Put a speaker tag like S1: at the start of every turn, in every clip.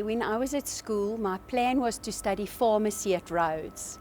S1: When I was at school, my plan was to study pharmacy at Rhodes.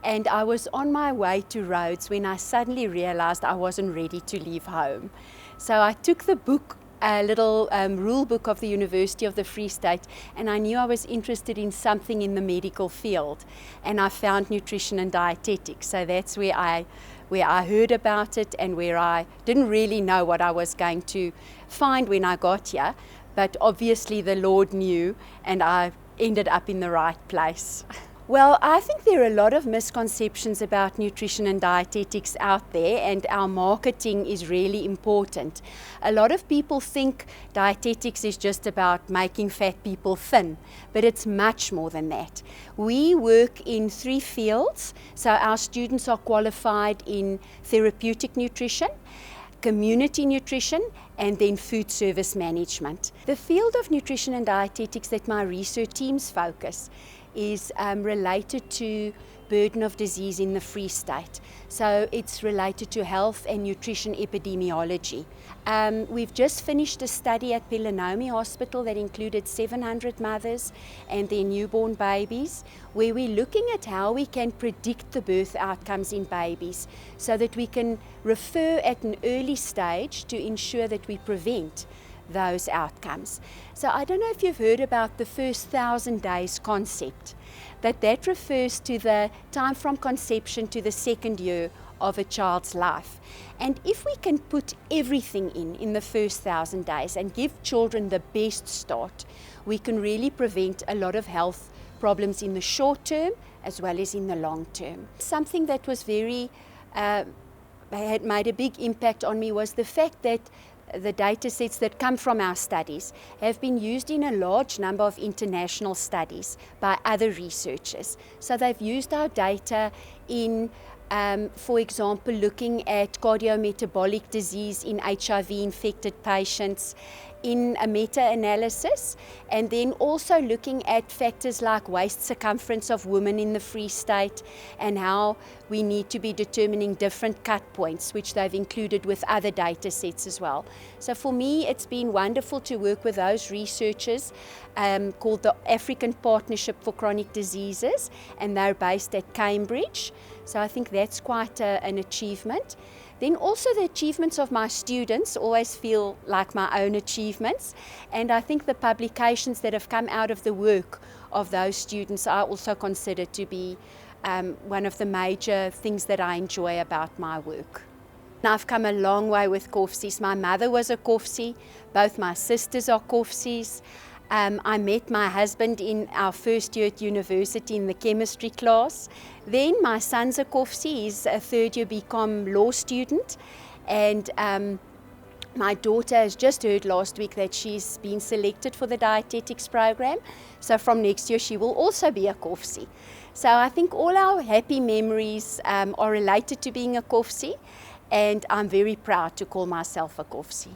S1: And I was on my way to Rhodes when I suddenly realized I wasn't ready to leave home. So I took the book, a little rule book of the University of the Free State, and I knew I was interested in something in the medical field. And I found nutrition and dietetics. So that's where I heard about it and where I didn't really know what I was going to find when I got here. But obviously the Lord knew, and I ended up in the right place. Well, I think there are a lot of misconceptions about nutrition and dietetics out there, and our marketing is really important. A lot of people think dietetics is just about making fat people thin, but it's much more than that. We work in 3 fields, so our students are qualified in therapeutic nutrition, community nutrition, and then food service management. The field of nutrition and dietetics that my research teams focus is related to burden of disease in the Free State. So it's related to health and nutrition epidemiology. We've just finished a study at Pelanomi Hospital that included 700 mothers and their newborn babies, where we're looking at how we can predict the birth outcomes in babies so that we can refer at an early stage to ensure that we prevent those outcomes. So I don't know if you've heard about the first 1,000 days concept, that refers to the time from conception to the 2nd year of a child's life. And if we can put everything in the first 1,000 days and give children the best start, we can really prevent a lot of health problems in the short term as well as in the long term. Something that was had made a big impact on me was the fact that the data sets that come from our studies have been used in a large number of international studies by other researchers. So they've used our data in, for example, looking at cardiometabolic disease in HIV-infected patients in a meta-analysis, and then also looking at factors like waist circumference of women in the Free State and how we need to be determining different cut points, which they've included with other data sets as well. So for me, it's been wonderful to work with those researchers called the African Partnership for Chronic Diseases, and they're based at Cambridge. So I think that's quite an achievement. Then also the achievements of my students always feel like my own achievements, and I think the publications that have come out of the work of those students I also consider to be one of the major things that I enjoy about my work. Now, I've come a long way with COFCs. My mother was a COFC, both my sisters are COFCs. I met my husband in our first year at university in the chemistry class. Then my son's a COFC, he's a 3rd year BCom law student, and my daughter has just heard last week that she's been selected for the dietetics program. So from next year she will also be a COFC. So I think all our happy memories are related to being a COFC, and I'm very proud to call myself a COFC.